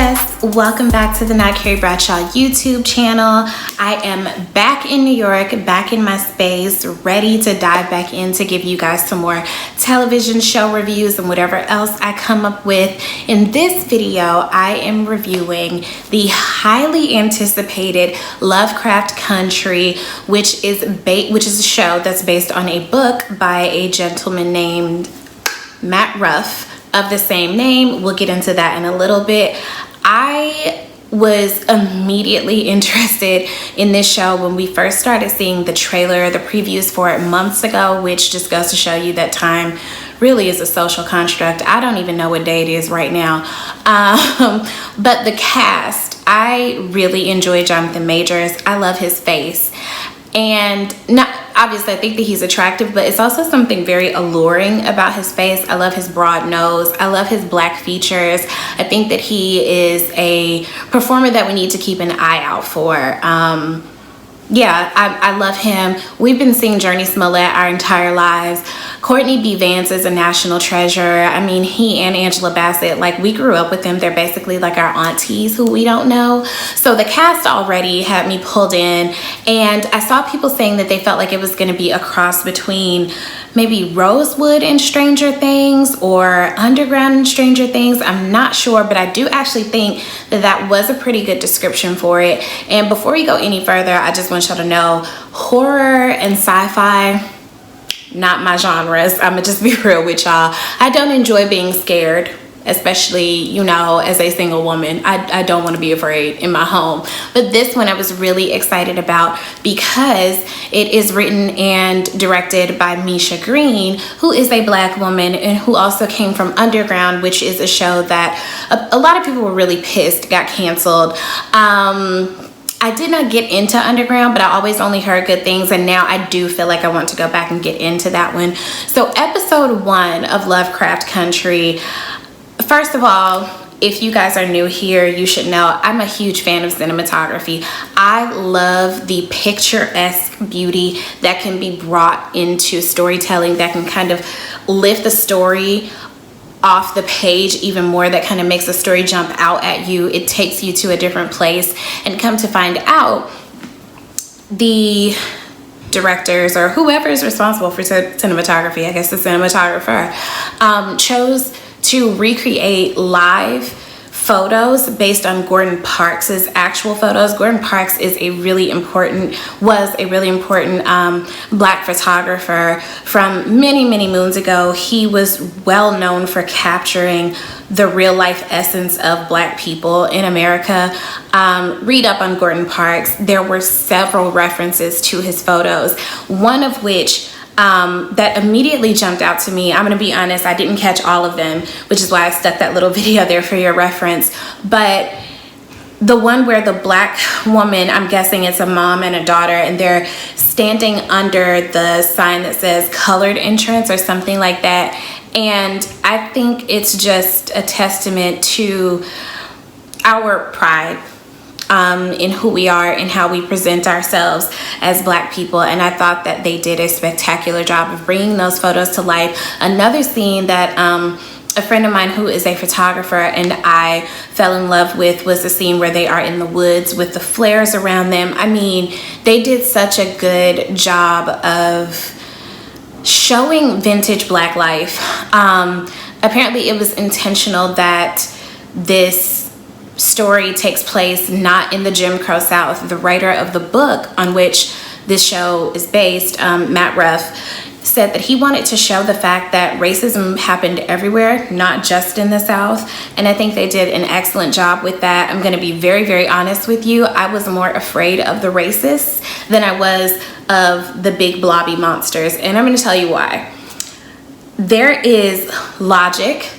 Yes, welcome back to the Not Carrie Bradshaw YouTube channel. I am back in New York, back in my space, ready to dive back in to give you guys some more television show reviews and whatever else I come up with. In this video, I am reviewing the highly anticipated Lovecraft Country, which is a show that's based on a book by a gentleman named Matt Ruff of the same name. We'll get into that in a little bit. I was immediately interested in this show when we first started seeing the trailer, the previews for it months ago, which just goes to show you that time really is a social construct. I don't even know what day it is right now. But the cast, I really enjoy Jonathan Majors. I love his face. And obviously I think that he's attractive, but it's also something very alluring about his face. I love his broad nose. I love his black features. I think that he is a performer that we need to keep an eye out for. Yeah, I love him. We've been seeing Journey Smollett our entire lives. Courtney B. Vance is a national treasure. I mean, he and Angela Bassett, like, we grew up with them. They're basically like our aunties who we don't know. So the cast already had me pulled in, and I saw people saying that they felt like it was going to be a cross between maybe Rosewood and Stranger Things or Underground and Stranger Things. I'm not sure, but I do actually think that that was a pretty good description for it. And before we go any further, I just want y'all to know, horror and sci-fi, not my genres. I'm gonna just be real with y'all. I don't enjoy being scared, especially, you know, as a single woman. I don't want to be afraid in my home. But this one I was really excited about because it is written and directed by Misha Green, who is a black woman and who also came from Underground, which is a show that a lot of people were really pissed got canceled. I did not get into Underground, but I always only heard good things, and now I do feel like I want to go back and get into that one. So episode 1 of Lovecraft Country. First of all, if you guys are new here, you should know I'm a huge fan of cinematography. I love the picturesque beauty that can be brought into storytelling, that can kind of lift the story off the page even more, that kind of makes the story jump out at you. It takes you to a different place. And come to find out, the directors or whoever is responsible for cinematography, I guess the cinematographer, chose to recreate live photos based on Gordon Parks's actual photos. Gordon Parks was a really important black photographer from many moons ago. He was well known for capturing the real life essence of black people in America. Read up on Gordon Parks. There were several references to his photos, one of which that immediately jumped out to me. I'm gonna be honest, I didn't catch all of them, which is why I stuck that little video there for your reference. But the one where the black woman, I'm guessing it's a mom and a daughter, and they're standing under the sign that says colored entrance or something like that. And I think it's just a testament to our pride in who we are and how we present ourselves as black people. And I thought that they did a spectacular job of bringing those photos to life. Another scene that a friend of mine who is a photographer and I fell in love with was the scene where they are in the woods with the flares around them. I mean, they did such a good job of showing vintage black life. Apparently it was intentional that this story takes place not in the Jim Crow South. The writer of the book on which this show is based, Matt Ruff, said that he wanted to show the fact that racism happened everywhere, not just in the South. And I think they did an excellent job with that. I'm going to be very honest with you. I was more afraid of the racists than I was of the big blobby monsters. And I'm going to tell you why. There is logic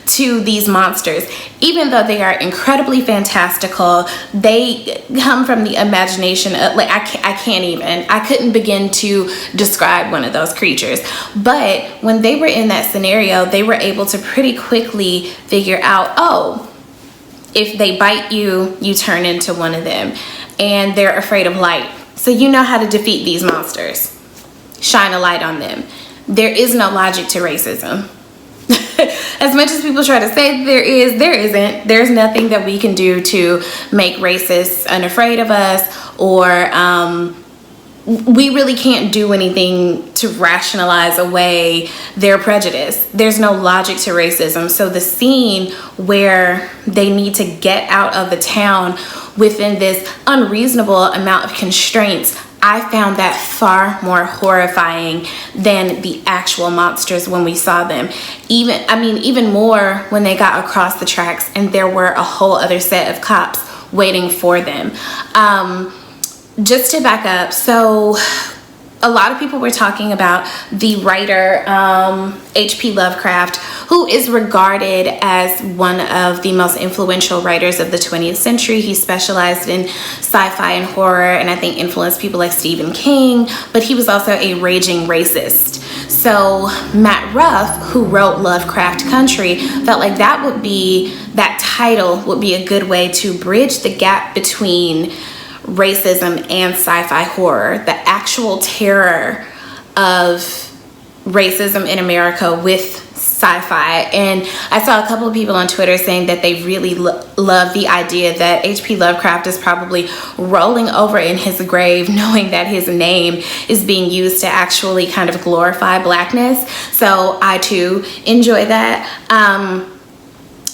to these monsters. Even though they are incredibly fantastical, they come from the imagination of, like, I couldn't begin to describe one of those creatures. But when they were in that scenario, they were able to pretty quickly figure out, oh, if they bite you, you turn into one of them. And they're afraid of light. So you know how to defeat these monsters. Shine a light on them. There is no logic to racism. as much as people try to say there isn't. There's nothing that we can do to make racists unafraid of us, or we really can't do anything to rationalize away their prejudice. There's no logic to racism. So the scene where they need to get out of the town within this unreasonable amount of constraints, I found that far more horrifying than the actual monsters when we saw them. Even more when they got across the tracks and there were a whole other set of cops waiting for them. Just to back up, so a lot of people were talking about the writer H.P. Lovecraft, who is regarded as one of the most influential writers of the 20th century. He specialized in sci-fi and horror, and I think influenced people like Stephen King, but he was also a raging racist. So Matt Ruff, who wrote Lovecraft Country, felt like that title would be a good way to bridge the gap between racism and sci-fi horror, the actual terror of racism in America with sci-fi. And I saw a couple of people on Twitter saying that they really love the idea that H.P. Lovecraft is probably rolling over in his grave knowing that his name is being used to actually kind of glorify Blackness. So I too enjoy that.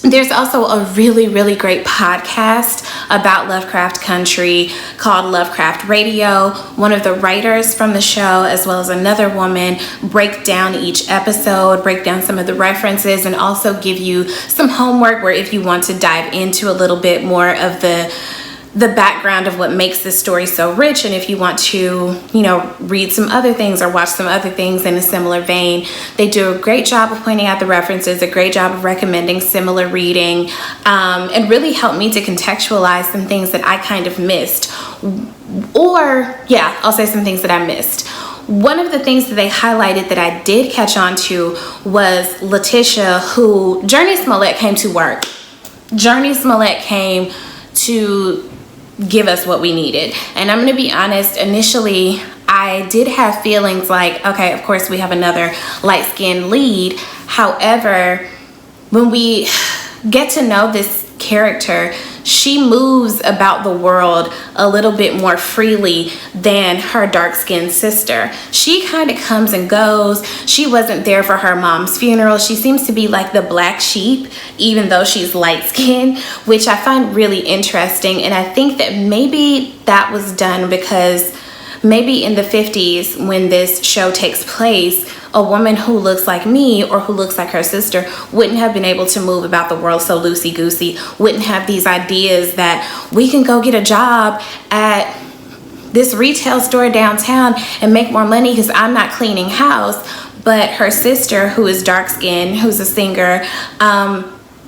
There's also a really, really great podcast about Lovecraft Country called Lovecraft Radio. One of the writers from the show, as well as another woman, break down each episode, break down some of the references, and also give you some homework where if you want to dive into a little bit more of the background of what makes this story so rich, and if you want to, read some other things or watch some other things in a similar vein, they do a great job of pointing out the references, a great job of recommending similar reading, and really helped me to contextualize some things that I kind of missed. I'll say some things that I missed. One of the things that they highlighted that I did catch on to was Letitia, who Journey Smollett came to work. Journey Smollett came to give us what we needed. And I'm going to be honest, initially I did have feelings like, okay, of course we have another light-skinned lead. However, when we get to know this character, she moves about the world a little bit more freely than her dark-skinned sister. She kind of comes and goes. She wasn't there for her mom's funeral. She seems to be like the black sheep, even though she's light-skinned, which I find really interesting. And I think that maybe that was done because maybe in the 50s when this show takes place, a woman who looks like me or who looks like her sister wouldn't have been able to move about the world so loosey-goosey, wouldn't have these ideas that we can go get a job at this retail store downtown and make more money because I'm not cleaning house. But her sister, who is dark-skinned, who's a singer,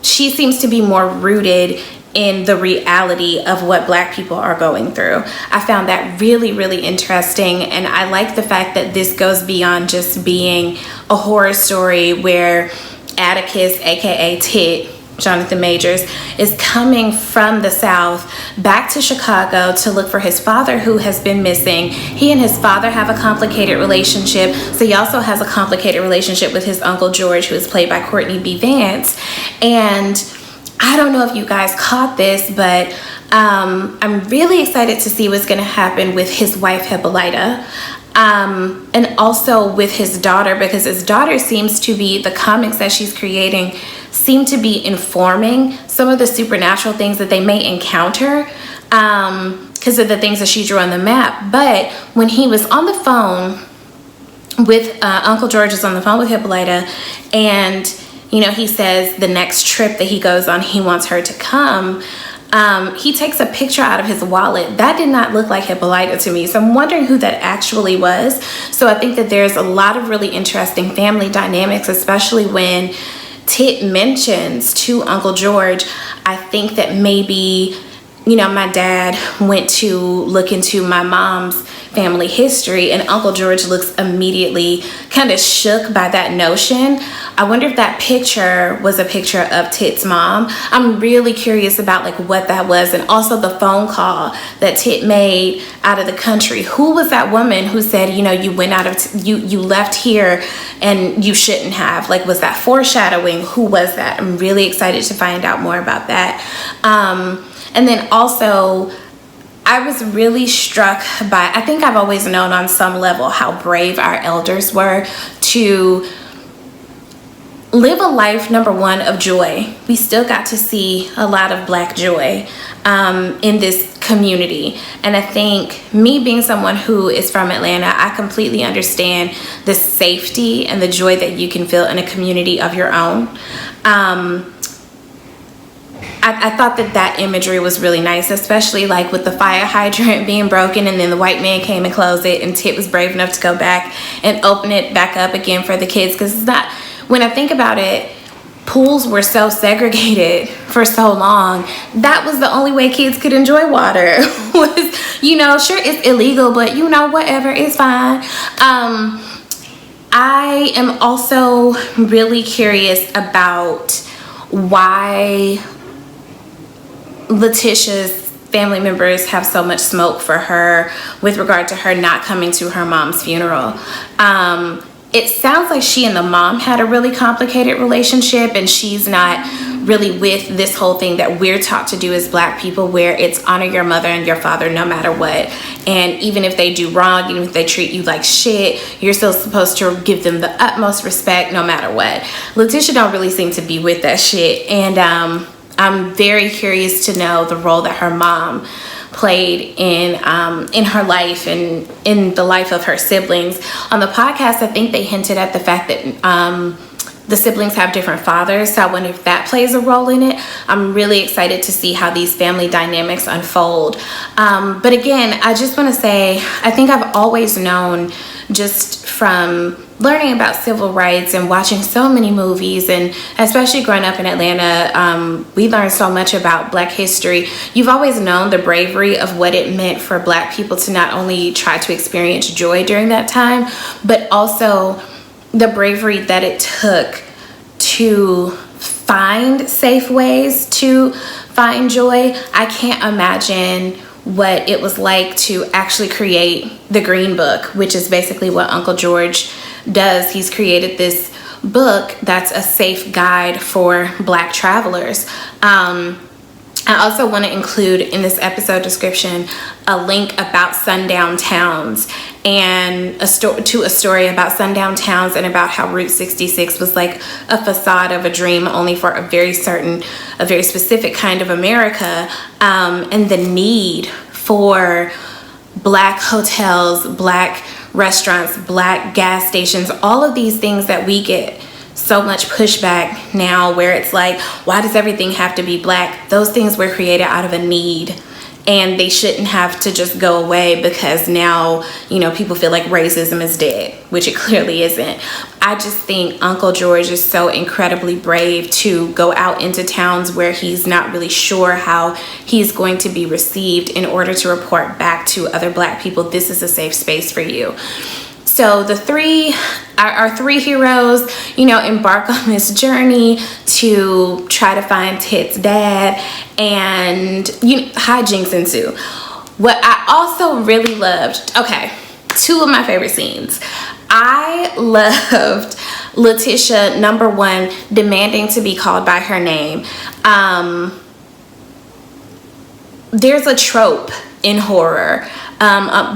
she seems to be more rooted in the reality of what Black people are going through. I found that really, really interesting, and I like the fact that this goes beyond just being a horror story where Atticus, aka Tit, Jonathan Majors, is coming from the South back to Chicago to look for his father who has been missing. He and his father have a complicated relationship, so he also has a complicated relationship with his Uncle George, who is played by Courtney B. Vance. And I don't know if you guys caught this, but I'm really excited to see what's going to happen with his wife, Hippolyta, and also with his daughter, because his daughter seems to be, the comics that she's creating seem to be informing some of the supernatural things that they may encounter because of the things that she drew on the map. But when he was on the phone with Uncle George is on the phone with Hippolyta, and he says the next trip that he goes on, he wants her to come. He takes a picture out of his wallet. That did not look like Hippolyta to me. So I'm wondering who that actually was. So I think that there's a lot of really interesting family dynamics, especially when Tit mentions to Uncle George, I think that maybe my dad went to look into my mom's family history, and Uncle George looks immediately kind of shook by that notion. I wonder if that picture was a picture of Tit's mom. I'm really curious about like what that was, and also the phone call that Tit made out of the country. Who was that woman who said, you went out of you left here and you shouldn't have? Like, was that foreshadowing? Who was that? I'm really excited to find out more about that. And then also, I was really struck by, I think I've always known on some level how brave our elders were to live a life, number one, of joy. We still got to see a lot of Black joy in this community. And I think me being someone who is from Atlanta, I completely understand the safety and the joy that you can feel in a community of your own. I thought that imagery was really nice, especially like with the fire hydrant being broken and then the white man came and closed it, and Tit was brave enough to go back and open it back up again for the kids. Because it's not, when I think about it, pools were so segregated for so long. That was the only way kids could enjoy water. Was, sure, it's illegal, but whatever, it's fine. I am also really curious about why Letitia's family members have so much smoke for her with regard to her not coming to her mom's funeral. It sounds like she and the mom had a really complicated relationship, and she's not really with this whole thing that we're taught to do as Black people, where it's honor your mother and your father no matter what. And even if they do wrong, even if they treat you like shit, you're still supposed to give them the utmost respect no matter what. Letitia don't really seem to be with that shit. And I'm very curious to know the role that her mom played in her life and in the life of her siblings. On the podcast, I think they hinted at the fact that the siblings have different fathers, so I wonder if that plays a role in it. I'm really excited to see how these family dynamics unfold. But again, I just want to say, I think I've always known, just from learning about civil rights and watching so many movies, and especially growing up in Atlanta, we learned so much about Black history. You've always known the bravery of what it meant for Black people to not only try to experience joy during that time, but also the bravery that it took to find safe ways to find joy. I can't imagine what it was like to actually create the Green Book, which is basically what Uncle George does. He's created this book that's a safe guide for Black travelers. I also want to include in this episode description a link about sundown towns and a story about sundown towns, and about how Route 66 was like a facade of a dream only for a very specific kind of America, and the need for Black hotels, Black restaurants, Black gas stations, all of these things that we get so much pushback now, where it's like, why does everything have to be Black? Those things were created out of a need, and they shouldn't have to just go away because now, people feel like racism is dead, which it clearly isn't. I just think Uncle George is so incredibly brave to go out into towns where he's not really sure how he's going to be received, in order to report back to other Black people, this is a safe space for you. So our three heroes, embark on this journey to try to find Tit's dad, and hijinks ensue. What I also really loved, two of my favorite scenes. I loved Letitia, number one, demanding to be called by her name. There's a trope in horror,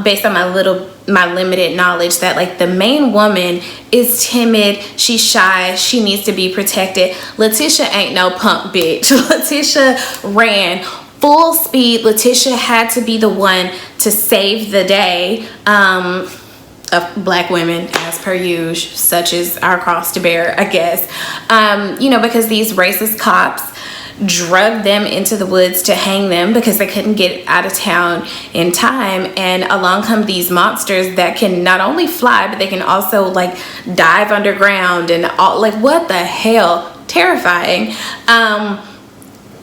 based on my limited knowledge, that like the main woman is timid, she's shy, she needs to be protected. Letitia ain't no punk bitch. Letitia ran full speed. Letitia had to be the one to save the day of Black women, as per usual, such as our cross to bear, I guess. Because these racist cops drugged them into the woods to hang them because they couldn't get out of town in time, and along come these monsters that can not only fly, but they can also like dive underground and all, like, what the hell, terrifying.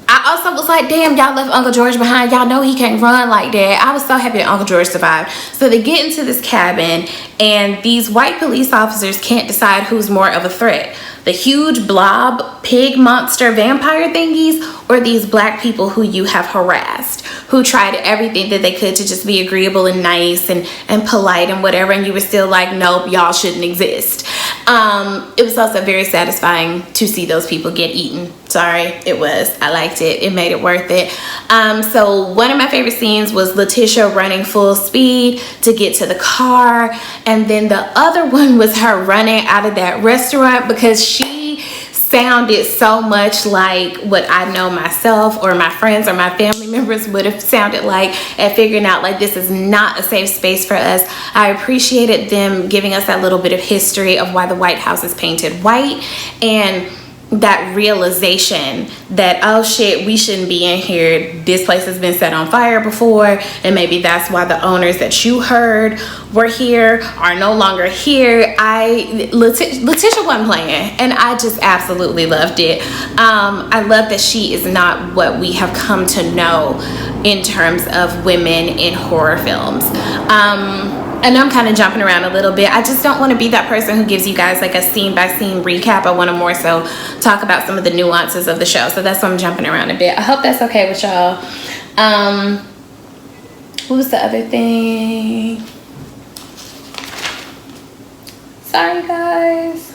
I also was like, damn, y'all left Uncle George behind. Y'all know he can't run like that. I was so happy that Uncle George survived. So they get into this cabin, and these white police officers can't decide who's more of a threat. The huge blob, pig monster, vampire thingies, or these black people who you have harassed, who tried everything that they could to just be agreeable and nice and polite and whatever, and you were still like, nope, y'all shouldn't exist. It was also very satisfying to see those people get eaten. Sorry, it was. I liked it. It made it worth it. So one of my favorite scenes was Letitia running full speed to get to the car, and then the other one was her running out of that restaurant because she sounded so much like what I know myself or my friends or my family members would have sounded like at figuring out like this is not a safe space for us. I appreciated them giving us that little bit of history of why the White House is painted white, and that realization that, oh shit, we shouldn't be in here. This place has been set on fire before, and maybe that's why the owners that you heard were here are no longer here. Letitia wasn't playing, and I just absolutely loved it. I love that she is not what we have come to know in terms of women in horror films. And I'm kind of jumping around a little bit. I just don't want to be that person who gives you guys like a scene by scene recap. I want to more so talk about some of the nuances of the show. So that's why I'm jumping around a bit. I hope that's okay with y'all. What was the other thing? Sorry, guys.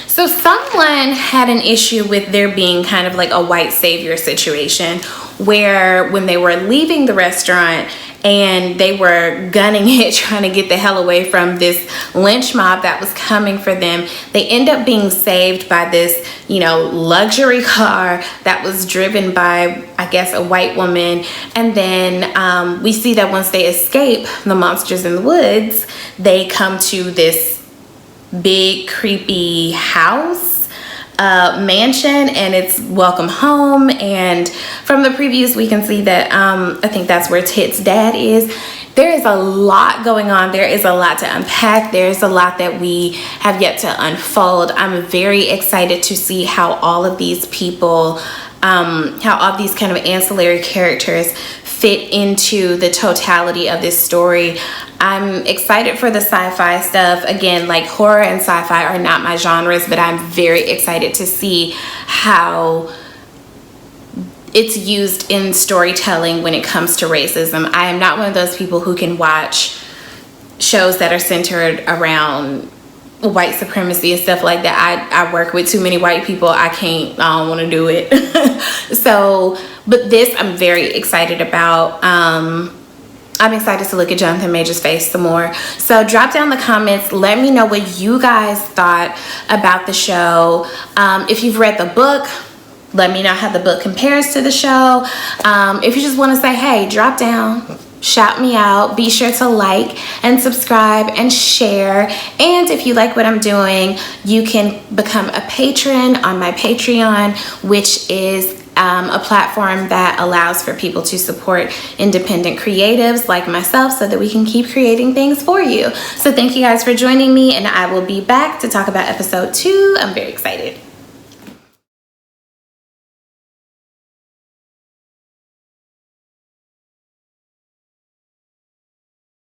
So someone had an issue with there being kind of like a white savior situation where when they were leaving the restaurant and they were gunning it, trying to get the hell away from this lynch mob that was coming for them, they end up being saved by this, luxury car that was driven by, I guess, a white woman. And then we see that once they escape the monsters in the woods, they come to this big creepy house, mansion, and it's welcome home. And from the previews we can see that I think that's where Tit's dad is. There is a lot going on. There is a lot to unpack. There's a lot that we have yet to unfold. I'm very excited to see how all of these people, how all these kind of ancillary characters fit into the totality of this story. I'm excited for the sci-fi stuff. Again, like horror and sci-fi are not my genres, but I'm very excited to see how it's used in storytelling when it comes to racism. I am not one of those people who can watch shows that are centered around white supremacy and stuff like that. I work with too many white people. I don't want to do it. So, but this I'm very excited about. I'm excited to look at Jonathan Major's face some more. So drop down the comments. Let me know what you guys thought about the show. If you've read the book, let me know how the book compares to the show. If you just want to say, hey, drop down, shout me out. Be sure to like and subscribe and share. And if you like what I'm doing, you can become a patron on my Patreon, which is a platform that allows for people to support independent creatives like myself so that we can keep creating things for you. So thank you guys for joining me, and I will be back to talk about episode 2. I'm very excited.